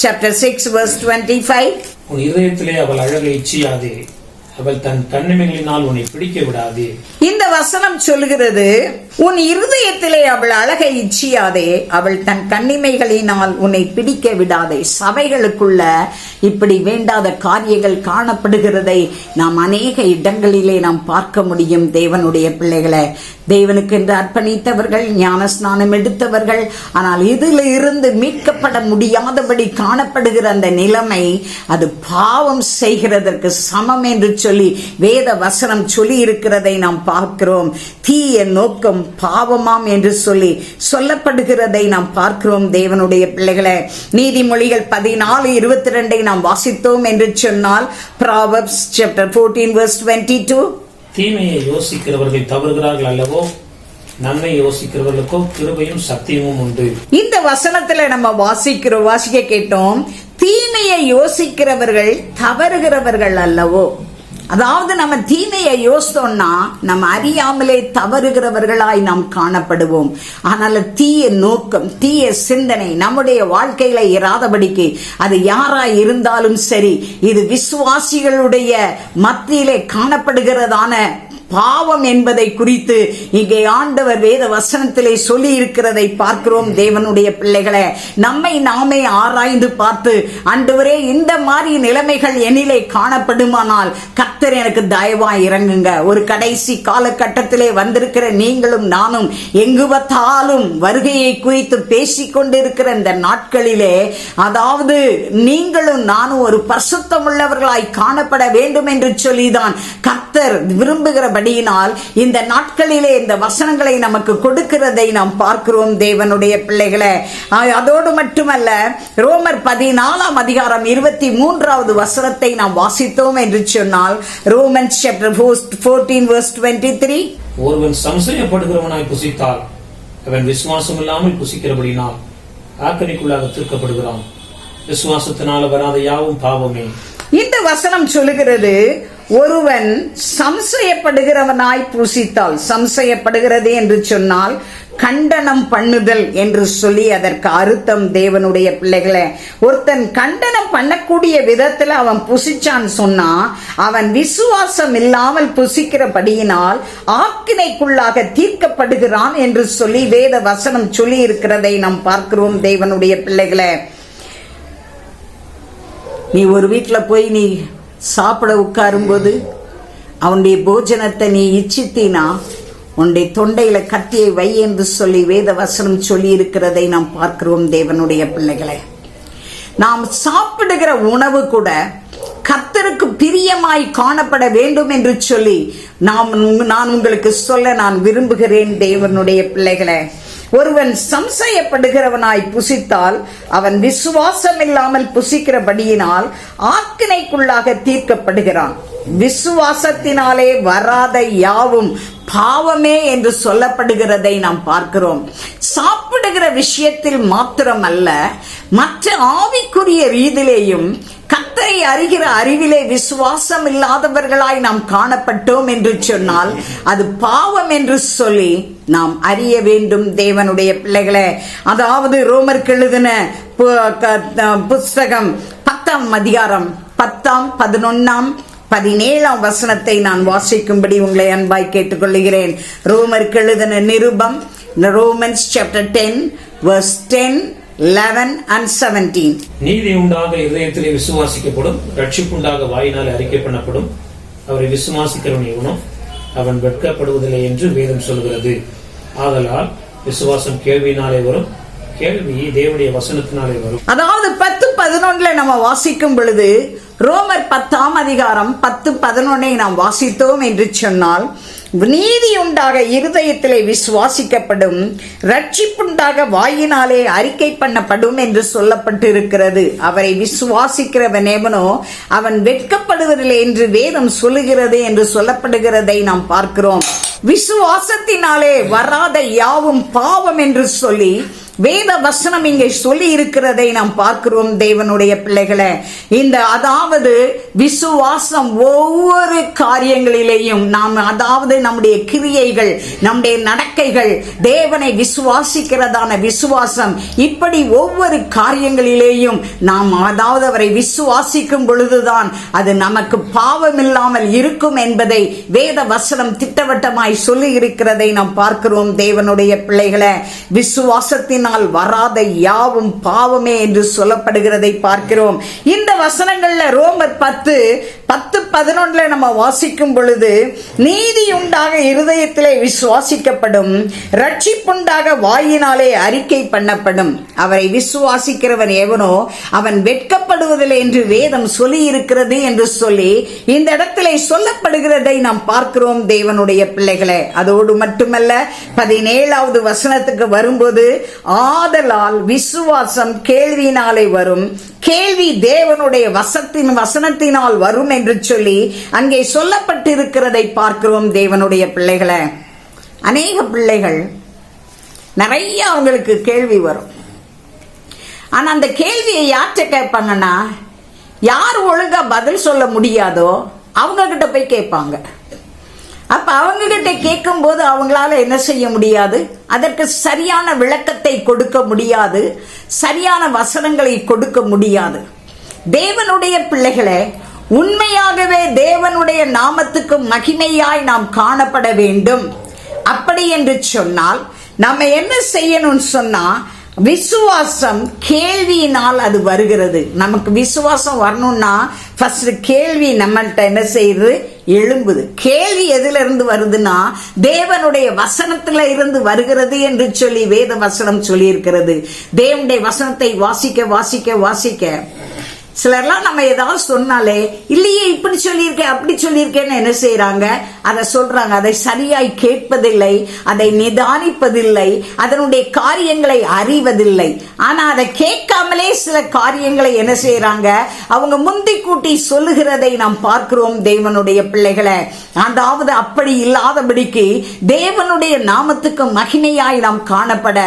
chapter 6 verse 25. உன் இதயத்திலே அவள் அழகை இச்சியாதே, அவள் தன் கண்ணிமைகளினால் உன்னை பிடிக்க விடாதே. இந்த வசனம் சொல்கிறது, உன் இருதயத்திலே அவள் அழகை இச்சியாதே, அவள் தன் கண்ணிமைகளினால் உன்னை பிடிக்க விடாதே. சபைகளுக்குள்ள இப்படி வேண்டாத காரியங்கள் காணப்படுகிறதை நாம் அநேக இடங்களிலே நாம் பார்க்க முடியும் தேவனுடைய பிள்ளைகளை. தேவனுக்கு என்று அர்ப்பணித்தவர்கள், ஞான ஸ்நானம் எடுத்தவர்கள், ஆனால் இதில் இருந்து மீட்கப்பட முடியாதபடி காணப்படுகிற அந்த நிலைமை அது பாவம் செய்கிறதற்கு சமம் என்று சொல்லி வேத வசனம் சொல்லி இருக்கிறதை நாம் பார்க்கிறோம். தீய நோக்கம் பாவமாம் என்று சொல்லப்படுகிறதை நாம் பார்க்கிறோம் தேவனுடைய பிள்ளைகளை. நீதிமொழிகள் 14:22 நாம் வாசித்தோம் என்று சொன்னால், Proverbs chapter 14 verse 22. தீமையை யோசிக்கிறவர்கள் தவறுகிறார்கள் அல்லவோ, நன்மை யோசிக்கிறவர்களுக்கோ கிருபையும் சத்தியமும் உண்டு. இந்த வசனத்துல நம்ம வாசிக்க கேட்டோம், தீமையை யோசிக்கிறவர்கள் தவறுகிறவர்கள் அல்லவோ. அதாவது நம்ம தீமையை யோசித்தோம்னா நம்ம அறியாமலே தவறுகிறவர்களாய் நாம் காணப்படுவோம். ஆனால் தீய நோக்கம், தீய சிந்தனை நம்முடைய வாழ்க்கையில இராதபடிக்கு, அது யாராய் இருந்தாலும் சரி, இது விசுவாசிகளுடைய மத்தியிலே காணப்படுகிறதான பாவம் என்பதை குறித்து இங்கே ஆண்டவர் வேத வசனத்திலே சொல்லி இருக்கிறதை பார்க்கிறோம். தேவனுடைய பிள்ளைகளே, நம்மை நாமே ஆராய்ந்து பார்த்து, ஆண்டவரே இந்த மாதிரி நிலைமைகள் என்னிலே காணப்படுமானால் கர்த்தர் எனக்கு தயவாய் இறங்குங்க. ஒரு கடைசி காலகட்டத்திலே வந்திருக்கிற நீங்களும் நானும் எங்கு பார்த்தாலும் வருகையை குறித்து பேசிக் கொண்டிருக்கிற இந்த நாட்களிலே, அதாவது நீங்களும் நானும் ஒரு பரிசுத்தமுள்ளவர்களாய் காணப்பட வேண்டும் என்று சொல்லிதான் கர்த்தர் விரும்புகிறபடியினால் இந்த நாட்களிலே இந்த வசனங்களை நமக்கு கொடுக்கிறதை நாம் பார்க்கிறோம். தேவனுடைய பிள்ளைகளே, அதோடு மட்டுமல்ல, ரோமர் 14 அதிகாரம் 23வது வசனத்தை நாம் வாசித்தோம் என்று சொன்னால், ரோமன்ஸ் சாப்டர் 14 verse 23, ஒருவன் சம்சயப்படுகிறவனாய் புசித்தால் அவன் விசுவாசம் இல்லாமல் புசிக்கிறபடினால் ஆக்கணிக்குள்ளாக தீர்க்கப்படுகிறான். விசுவாசத்தினால வராத யாவும் பாவமே. இந்த வசனம் சொல்லுகிறது, ஒருவன் சம்சயப்படுகிறவனாய் புசித்தால். சம்சயப்படுகிறது என்று சொன்னால் கண்டனம் பண்ணுதல் என்று சொல்லி அதற்கு அர்த்தம். தேவனுடைய பிள்ளைகளே, ஒருத்தன் கண்டனம் பண்ணக்கூடிய விதத்துல அவன் புசிச்சான்னு சொன்னா அவன் விசுவாசம் இல்லாமல் புசிக்கிறபடியினால் ஆக்கினைக்குள்ளாக தீர்க்கப்படுகிறான் என்று சொல்லி வேத வசனம் சொல்லி இருக்கிறதை நாம் பார்க்கிறோம். தேவனுடைய பிள்ளைகளே, நீ ஒரு வீட்டுல போய் நீ சாப்பிட உட்காரும்போது அவனுடைய போஜனத்தை நீ இச்சித்தினா உன்னுடைய தொண்டையில கத்தியை வை என்று சொல்லி வேத வசனம் சொல்லி இருக்கிறதை நாம் பார்க்கிறோம். தேவனுடைய பிள்ளைகளை, நாம் சாப்பிடுகிற உணவு கூட கர்த்தருக்கு பிரியமாய் காணப்பட வேண்டும் என்று சொல்லி நான் உங்களுக்கு சொல்ல நான் விரும்புகிறேன். தேவனுடைய பிள்ளைகளை, ஒருவன் சம்சயப்படுகிறவனாய் புசித்தால் அவன் விசுவாசம் இல்லாமல் புசிக்கிறபடியினால் ஆக்கினைக்குள்ளாக தீர்க்கப்படுகிறான். விசுவாசத்தினாலே வராத யாவும் பாவமே என்று சொல்லப்படுகிறதை நாம் பார்க்கிறோம். சாப்பிடுகிற விஷயத்தில் மாத்திரமல்ல, மற்ற ஆவிக்குரிய ரீதியிலேயும் கர்த்தரை அறிகிற அறிவிலே விசுவாசம் இல்லாதவர்களாய் நாம் காணப்பட்டோம் என்று சொன்னால் அது பாவம் என்று சொல்லி நாம் அறிய வேண்டும். தேவனுடைய பிள்ளைகளே, அதாவது ரோமருக்கு எழுதின புஸ்தகம் 10ஆம் அதிகாரம் 10ஆம் 11ஆம் 17ஆம் வசனத்தை நான் வாசிக்கும்படி உங்களை அன்பாய் கேட்டுக்கொள்கிறேன். ரோமருக்கு எழுதின நிருபம், ரோமன்ஸ் சாப்டர் 10 verse 10, 11 and 17. நீதி உண்டாக இதயத்திலே விசுவாசிக்கப்படும், ரட்சிப்புண்டாக வாயினால் அறிக்கை பண்ணப்படும். அவரை விசுவாசிக்கிறவன் எவனோ அவன் வெட்கப்படுவதில்லை என்று வேதம் சொல்கிறது. ஆதலால் விசுவாசம் கேள்வியினாலே வரும், கேள்வி தேவனுடைய வசனத்தினாலே வரும். அதாவது 10-11 நம்ம வாசிக்கும் பொழுது, ரோமர் 10ஆம் அதிகாரம் 10-11 நாம் வாசித்தோம் என்று சொன்னால், நீதி உண்டாக இருதயத்திலே விசுவாசிக்கப்படும், ரட்சிப்புண்டாக வாயினாலே அறிக்கை பண்ணப்படும் என்று சொல்லப்பட்டிருக்கிறது. அவரை விசுவாசிக்கிறவன் எவனோ அவன் வெட்கப்படுவதில்லை என்று வேதம் சொல்லுகிறது என்று சொல்லப்படுகிறதை நாம் பார்க்கிறோம். விசுவாசத்தினாலே வராத யாவும் பாவம் என்று சொல்லி வேத வசனம் இங்கே சொல்லி இருக்கிறதை நாம் பார்க்கிறோம். தேவனுடைய பிள்ளைகளை, இந்த அதாவது விசுவாசம் ஒவ்வொரு காரியங்களிலேயும் நாம், அதாவது நம்முடைய கிரியைகள், நம்முடைய நடக்கைகள், தேவனை விசுவாசிக்கிறதான விசுவாசம், இப்படி ஒவ்வொரு காரியங்களிலேயும் நாம் அதாவது அவரை விசுவாசிக்கும் பொழுதுதான் அது நமக்கு பாவம் இல்லாமல் இருக்கும் என்பதை வேத வசனம் திட்டவட்டமாய் சொல்லி இருக்கிறதை நாம் பார்க்கிறோம். தேவனுடைய பிள்ளைகளை, விசுவாசத்தின் வராத யாவும் பாவமே என்று சொல்லப்படுகிறதை பார்க்கிறோம். இந்த வசனங்கள்ல ரோமர் 10-11 நம்ம வாசிக்கும் பொழுது, நீதி உண்டாக இருதயத்திலே விசுவாசிக்கப்படும், ரட்சிப்புண்டாக வாயினாலே அறிக்கை பண்ணப்படும். அவரை விசுவாசிக்கிறவன் எவனோ அவன் வெட்கப்படுவதில்லை என்று வேதம் சொல்லி இருக்கிறது என்று சொல்லி இந்த இடத்திலே சொல்லப்படுகிறதை நாம் பார்க்கிறோம். தேவனுடைய பிள்ளைகளை, அதோடு மட்டுமல்ல 17வது வசனத்துக்கு வரும்போது, ஆதலால் விசுவாசம் கேள்வியினாலே வரும், கேள்வி தேவனுடைய வசனத்தினால் வரும் என்று சொல்லி அங்கே சொல்லப்பட்டிருக்கிறதை பார்க்கிறோம். தேவனுடைய பிள்ளைகளை, அநேக பிள்ளைகள் நிறைய அவங்களுக்கு கேள்வி வரும். ஆனா அந்த கேள்வியை யார்கிட்ட கேட்பாங்கன்னா, யார் ஒழுங்கா பதில் சொல்ல முடியாதோ அவங்க கிட்ட போய் கேட்பாங்க. அப்ப அவங்க கிட்ட கேட்கும் போது அவங்களால என்ன செய்ய முடியாது, அதற்கு சரியான விளக்கத்தை கொடுக்க முடியாது, சரியான வசனங்களை கொடுக்க முடியாது. தேவனுடைய பிள்ளைகளே, உண்மையாகவே தேவனுடைய நாமத்துக்கு மகிமையாய் நாம் காணப்பட வேண்டும். அப்படி என்று சொன்னால் நம்ம என்ன செய்யணும்னு சொன்னா, விசுவாசம் கேள்வியினால் அது வருகிறது. நமக்கு விசுவாசம் வரணும்னா ஃபர்ஸ்ட் கேள்வி நம்மள்ட்ட என்ன செய்யுது, எழும்புது. கேள்வி எதுல இருந்து வருதுன்னா தேவனுடைய வசனத்துல இருந்து வருகிறது என்று சொல்லி வேத வசனம் சொல்லி இருக்கிறது. தேவனுடைய வசனத்தை வாசிக்க வாசிக்க வாசிக்க சிலர்லாம் நம்ம ஏதாவது சொன்னாலே, இல்லையே இப்படி சொல்லியிருக்கேன் அப்படி சொல்லியிருக்கேன்னு என்ன செய்யறாங்க, அதை சொல்றாங்க. அதை சரியாய் கேட்பதில்லை, அதை நிதானிப்பதில்லை, அதனுடைய காரியங்களை அறிவதில்லை. ஆனா அதை கேட்காமலே சில காரியங்களை என்ன செய்யறாங்க, அவங்க முந்தி கூட்டி சொல்லுகிறதை நாம் பார்க்கிறோம் தேவனுடைய பிள்ளைகளை. அதாவது அப்படி இல்லாதபடிக்கு தேவனுடைய நாமத்துக்கு மகிமையாய் நாம் காணப்பட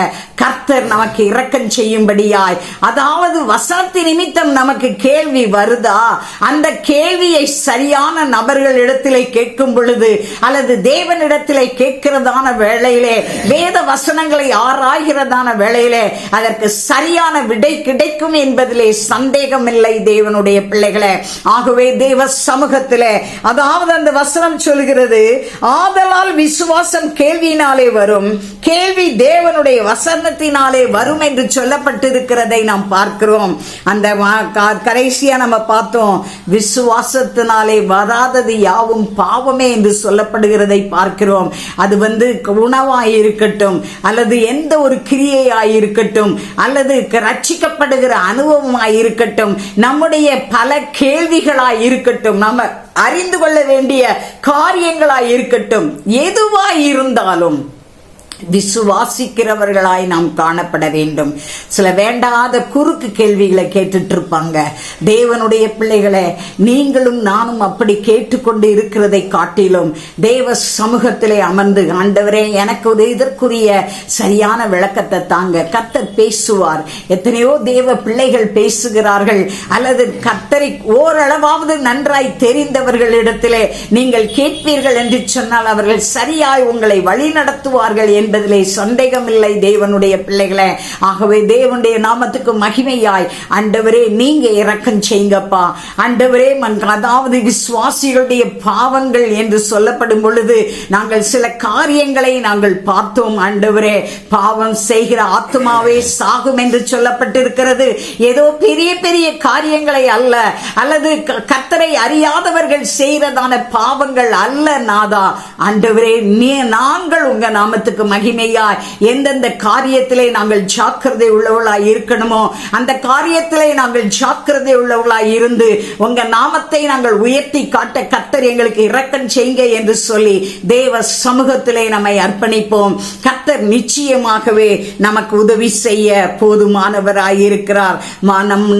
கர்த்தர் நமக்கு இரக்கம் செய்யும்படியாய், அதாவது வசனத்தின் நிமித்தம் நமக்கு கேள்வி வருதா, அந்த கேள்வியை சரியான நபர்கள் இடத்திலே கேட்கும் பொழுது அல்லது தேவனிடத்திலே கேட்கிறதான வேளையிலே, வேத வசனங்களை ஆராய்கிறதான வேளையிலே அதற்கு சரியான விடை கிடைக்கும் என்பதிலே சந்தேகம் இல்லை தேவனுடைய பிள்ளைகளே. ஆகவே தேவ சமூகத்திலே, அதாவது அந்த வசனம் சொல்கிறது, ஆதலால் விசுவாசம் கேள்வியினாலே வரும், கேள்வி தேவனுடைய வசனத்தினாலே வரும் என்று சொல்லப்பட்டிருக்கிறதை நாம் பார்க்கிறோம். அந்த கடைசியா நம்ம பார்த்தோம், விசுவாசத்தினாலே வராதது யாவும் பாவமே என்று சொல்லப்படுகிறதை பார்க்கிறோம். அது உணவாய் இருக்கட்டும், அல்லது எந்த ஒரு கிரியையாய் இருக்கட்டும், அல்லது ரட்சிக்கப்படுகிற அனுபவமாய் இருக்கட்டும், நம்முடைய பல கேள்விகளாய் இருக்கட்டும், நம்ம அறிந்து கொள்ள வேண்டிய காரியங்களாய் இருக்கட்டும், எதுவாய் இருந்தாலும் விசுவாசிக்கிறவர்களாய் நாம் காணப்பட வேண்டும். சில வேண்டாத குறுக்கு கேள்விகளை கேட்டுட்டு இருப்பாங்க. தேவனுடைய பிள்ளைகளை, நீங்களும் நானும் அப்படி கேட்டுக்கொண்டு இருக்கிறதை காட்டிலும் தேவ சமூகத்திலே அமர்ந்து, ஆண்டவரே எனக்கு ஒரு இதற்குரிய சரியான விளக்கத்தை தாங்க, கர்த்தர் பேசுவார். எத்தனையோ தேவ பிள்ளைகள் பேசுகிறார்கள், அல்லது கர்த்தரை ஓரளவாவது நன்றாய் தெரிந்தவர்களிடத்திலே நீங்கள் கேட்பீர்கள் என்று சொன்னால் அவர்கள் சரியாய் உங்களை வழி நடத்துவார்கள் என்பதிலே சந்தேகம் இல்லை தேவனுடைய பிள்ளைகளே. ஆகவே தேவனுடைய நாமத்துக்கு மகிமையாய், ஆண்டவரே நீங்க இரக்கம் செய்யுங்கப்பா. ஆண்டவரே, அதாவது விசுவாசிகளுடைய பாவங்கள் என்று சொல்லப்படும் பொழுது நாங்கள் சில காரியங்களை நாங்கள் பார்த்தோம். ஆண்டவரே, பாவம் செய்கிற ஆத்மாவே சாகும் என்று சொல்லப்பட்டிருக்கிறது. ஏதோ பெரிய பெரிய காரியங்களை அல்ல, அல்லது கர்த்தரை அறியாதவர்கள் செய்கிறதான பாவங்கள் அல்ல நாதா. ஆண்டவரே, நாங்கள் உங்க நாமத்துக்கு மகிமையாய் எந்தெந்த காரியத்திலே நாங்கள் ஜாக்கிரதை உள்ளவர்களாய் இருக்கணுமோ அந்த காரியத்திலே நாங்கள் ஜாக்கிரதை உள்ளவர்களாய் இருந்து உங்க நாமத்தை நாங்கள் உயர்த்தி காட்ட கர்த்தர் எங்களுக்கு இரக்கம் செய்யுங்க என்று சொல்லி தேவ சமூகத்திலே நம்மை அர்ப்பணிப்போம். கர்த்தர் நிச்சயமாகவே நமக்கு உதவி செய்ய போதுமானவராய் இருக்கிறார்.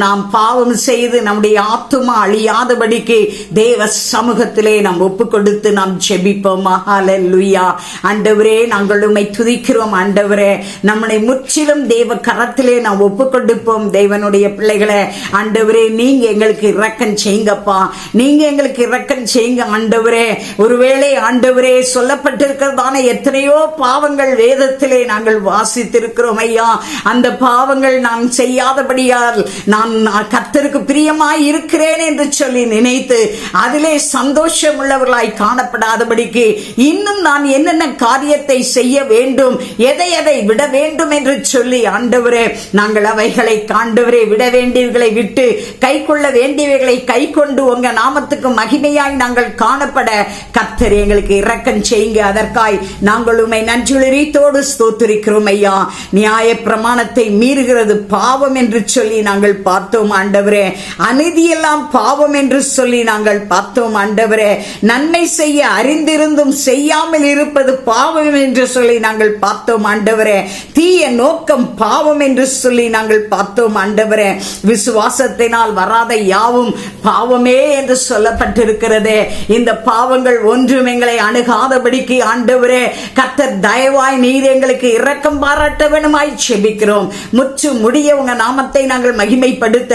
நாம் பாவம் செய்து நம்முடைய ஆத்துமா அழியாதபடிக்கு தேவ சமூகத்திலே நாம் ஒப்பு கொடுத்து நாம் ஜெபிப்போம். ஹல்லேலூயா. ஆண்டவரே, நாங்கள் உம்மை துதிக்கிறோம். ஆண்டவரே, நம்மை முற்றிலும் தேவ கரத்திலே நாம் ஒப்பு கொடுப்போம். தேவனுடைய பிள்ளைகளே, ஆண்டவரே நீங்க எங்களுக்கு இரக்கம் செய்யுங்கப்பா, நீங்க எங்களுக்கு இரக்கம் செய்யுங்க. ஆண்டவரே, ஒருவேளை ஆண்டவரே சொல்லப்பட்டிருக்கிறதான எத்தனையோ பாவங்கள் வேதத்திலே நாங்கள் வாசித்திருக்கிறோம் ஐயா. அந்த பாவங்கள் நான் செய்யாதபடியால் நான் கர்த்தருக்கு பிரியமாய் இருக்கிறேன் என்று சொல்லி நினைத்து அதிலே சந்தோஷம் உள்ளவர்களாய் காணப்படாதபடிக்கு இன்னும் நான் என்னென்ன காரியத்தை செய்ய வேண்டும், எதை எதை விட வேண்டும் என்று சொல்லி ஆண்டவரே நாங்கள் அவைகளை ஆண்டவரே விட வேண்டியவைகளை விட்டு கை கொள்ள வேண்டியவைகளை கை கொண்டு உங்க நாமத்துக்கு மகிமையாய் நாங்கள் காணப்பட கர்த்தர் எங்களுக்கு இரக்கம் செய்யுங்க. அதற்காய் நாங்கள் உம்மை நன்றியுள்ளத்தோடு ஸ்தோத்திரிக்கிறோம் ஐயா. நியாய பிரமாணத்தை மீறுகிறது பாவம் என்று சொல்லி நாங்கள் பார்த்தோம் ஆண்டவரே. அநீதியெல்லாம் பாவம் என்று சொல்லி நாங்கள் பார்த்தோம் ஆண்டவரே. நன்மை செய்ய அறிந்திருந்தும் செய்யாமல் இருப்பது பாவம் என்று சொல்லி நாங்கள் பார்த்தோம் ஆண்டவரே. தீய நோக்கம் பாவம் என்று சொல்லி நாங்கள் பார்த்தோம் ஆண்டவரே. விசுவாசத்தினால் வராத யாவும் பாவமே என்று சொல்லப்பட்டிருக்கிறதே. இந்த பாவங்கள் ஒன்றும் எங்களை அணுகாதபடிக்கு ஆண்டவரே கர்த்தர் தயவாய் நீர் எங்களுக்கு இரக்கம் பாராட்ட வேண்டுமாய் செபிக்கிறோம். முற்று முடிய உங்க நாமத்தை நாங்கள் மகிமைப்படுத்த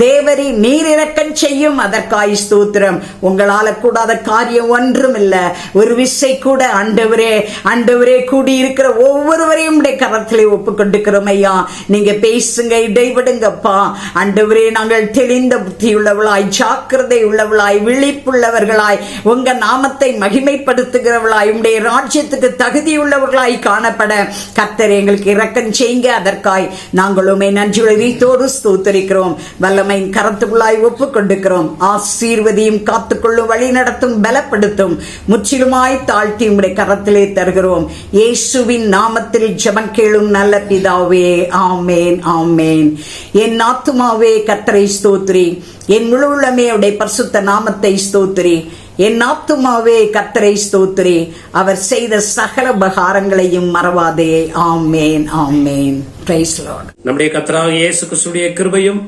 தேவரி நீர் இரக்கம் செய்யும். அதற்காய் ஸ்தோத்திரம். உங்களால கூடாத காரியம் ஒன்றும் இல்ல. ஒரு விசை கூட ஆண்டவரே கூடி இருக்கிற ஒவ்வொருவரையும் உடைய கரத்திலே ஒப்புக்கொண்டிருக்கிறோம் ஐயா. நீங்க பேசுங்க, இடைவிடுங்கப்பா. ஆண்டவரே, நாங்கள் தெளிந்த புத்தி உள்ளவளாய், ஜாக்கிரதை உள்ளவளாய், விழிப்புள்ளவர்களாய், உங்க நாமத்தை மகிமைப்படுத்துகிறவளாய், உடைய ராஜ்யத்துக்கு தகுதி உள்ளவர்களாய் காணப்பட கர்த்தர் எங்களுக்கு இரக்கம் செய்யுங்க. அதற்காய் நாங்கள் உம்மை நன்றியுள்ளதோடு ஸ்தோத்திரிக்கிறோம். வல்லமையின் கரத்துக்குள்ளாய் ஒப்புக்கொண்டிருக்கிறோம். ஆசீர்வதியும், காத்துக்கொள்ளும், வழி நடத்தும், பலப்படுத்தும், முற்றிலுமாய் தாழ்த்தி உம்முடைய கரத்திலே தருகிறோம். இயேசுவின் நாமத்தில் ஜெபம் கேளும் நல்ல பிதாவே. ஆமேன், ஆமேன். என் ஆத்துமாவே கர்த்தரை ஸ்தோத்திரி, என் முழு உள்ளமே அவருடைய பரிசுத்த நாமத்தை ஸ்தோத்திரி. என் ஆத்துமாவே கர்த்தரை ஸ்தோத்திரி, அவர் செய்த சகல உபகாரங்களையும் மறவாதே. ஆமேன், ஆமேன். Praise lord. நம்முடைய கர்த்தராகிய இயேசு கிறிஸ்துவின் கிருபையும்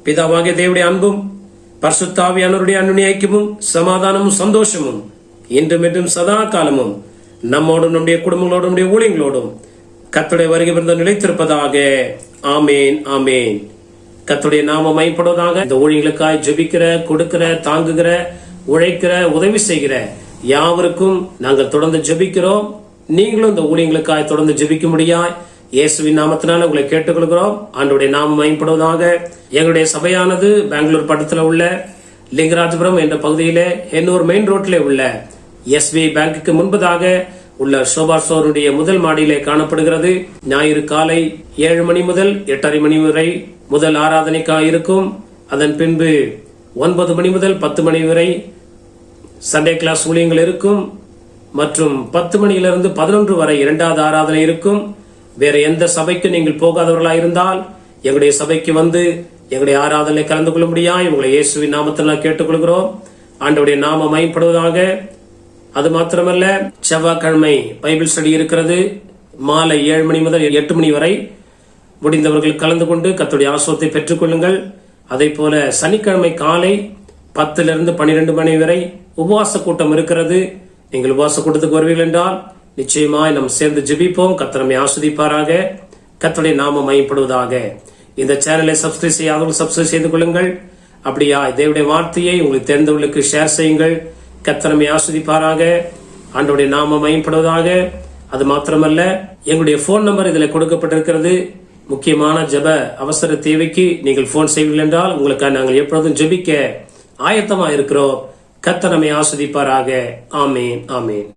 பிதாவாகிய தேவனுடைய அன்பும் பரிசுத்த ஆவியானவருடைய அன்பின் ஐக்கியமும் சமாதானமும் சந்தோஷமும் இன்றும் என்றும் சதா காலமும் நம்மோடும் நம்முடைய குடும்பங்களோடும் நம்முடைய ஊழியங்களோடும் கர்த்தருடைய வருகை விருந்த நிலைத்திருப்பதாக. ஆமேன், ஆமேன். கர்த்தருடைய நாமம் மகிமைப்படுவதாக. இந்த ஊழியங்களுக்காய் ஜெபிக்கிற, கொடுக்கிற, தாங்குகிற, உழைக்கிற, உதவி செய்கிற யாவருக்கும் நாங்கள் தொடர்ந்து ஜெபிக்கிறோம். நீங்களும் இந்த ஊழியங்களுக்காய் தொடர்ந்து ஜெபிக்க முடியாய் இயேசுவின் நாமத்தினால உங்களை கேட்டுக்கொள்கிறோம். ஆண்டவருடைய நாமம் மகிமைப்படுவதாக. எங்களுடைய சபையானது பெங்களூர் பட்டத்துல உள்ள லிங்கராஜபுரம் என்ற பகுதியிலே எண்ணூர் மெயின் ரோட்டிலே உள்ள SBI பேங்குக்கு முன்பதாக உள்ள சோபா ஸ்டோருடைய முதல் மாடியிலே காணப்படுகிறது. ஞாயிறு காலை 7 மணி முதல் 8:30 மணி வரை முதல் ஆராதனைக்காக இருக்கும். அதன் பின்பு 9 மணி முதல் 10 மணி வரை சண்டே கிளாஸ் ஊழியங்கள் இருக்கும். மற்றும் 10 மணியிலிருந்து 11 வரை இரண்டாவது ஆராதனை இருக்கும். வேற எந்த சபைக்கு நீங்கள் போகாதவர்களாக இருந்தால் எங்களுடைய சபைக்கு வந்து எங்களுடைய ஆராதனை கலந்து கொள்ள முடியாது. உங்களை இயேசுவின் நாமத்தில் நான் கேட்டுக்கொள்கிறோம். ஆண்டவருடைய நாமம் மகிமைப்படுவதாக. அது மாத்திரமல்ல, செவ்வாய்க்கிழமை பைபிள் ஸ்டடி இருக்கிறது. மாலை 7 மணி முதல் 8 மணி வரை முடிந்தவர்கள் கலந்து கொண்டு கர்த்தருடைய ஆசீர்வாதத்தை பெற்றுக் கொள்ளுங்கள். அதே போல சனிக்கிழமை காலை 10 to 12 மணி வரை உபவாச கூட்டம் இருக்கிறது. நீங்கள் உபவாச கூட்டத்துக்கு வருவீர்கள் என்றால் நிச்சயமாய் நாம் சேர்ந்து ஜெபிப்போம். கர்த்தர் நம்மை ஆசீர்வதிப்பாராக. கர்த்தருடைய நாமம் மகிமைப்படுவதாக. இந்த சேனலை சப்ஸ்கிரைப் செய்யாதவர்கள் சப்ஸ்கிரைப் செய்து கொள்ளுங்கள். அப்படியா தேவனுடைய வார்த்தையை உங்களுக்கு தெரிந்தவர்களுக்கு ஷேர் செய்யுங்கள். கர்த்தர் நம்மை ஆசீர்வதிப்பாராக. ஆண்டவருடைய நாமம் மகிமைப்படுவதாக. அது மாத்திரமல்ல, எங்களுடைய போன் நம்பர் இதில் கொடுக்கப்பட்டிருக்கிறது. முக்கியமான ஜெப அவசர தேவைக்கு நீங்கள் போன் செய்வீர்கள் என்றால் உங்களுக்கு நாங்கள் எப்பொழுதும் ஜெபிக்க ஆயத்தமா இருக்கிறோம். கர்த்தர் நம்மை ஆசீர்வதிப்பாராக. ஆமேன், ஆமேன்.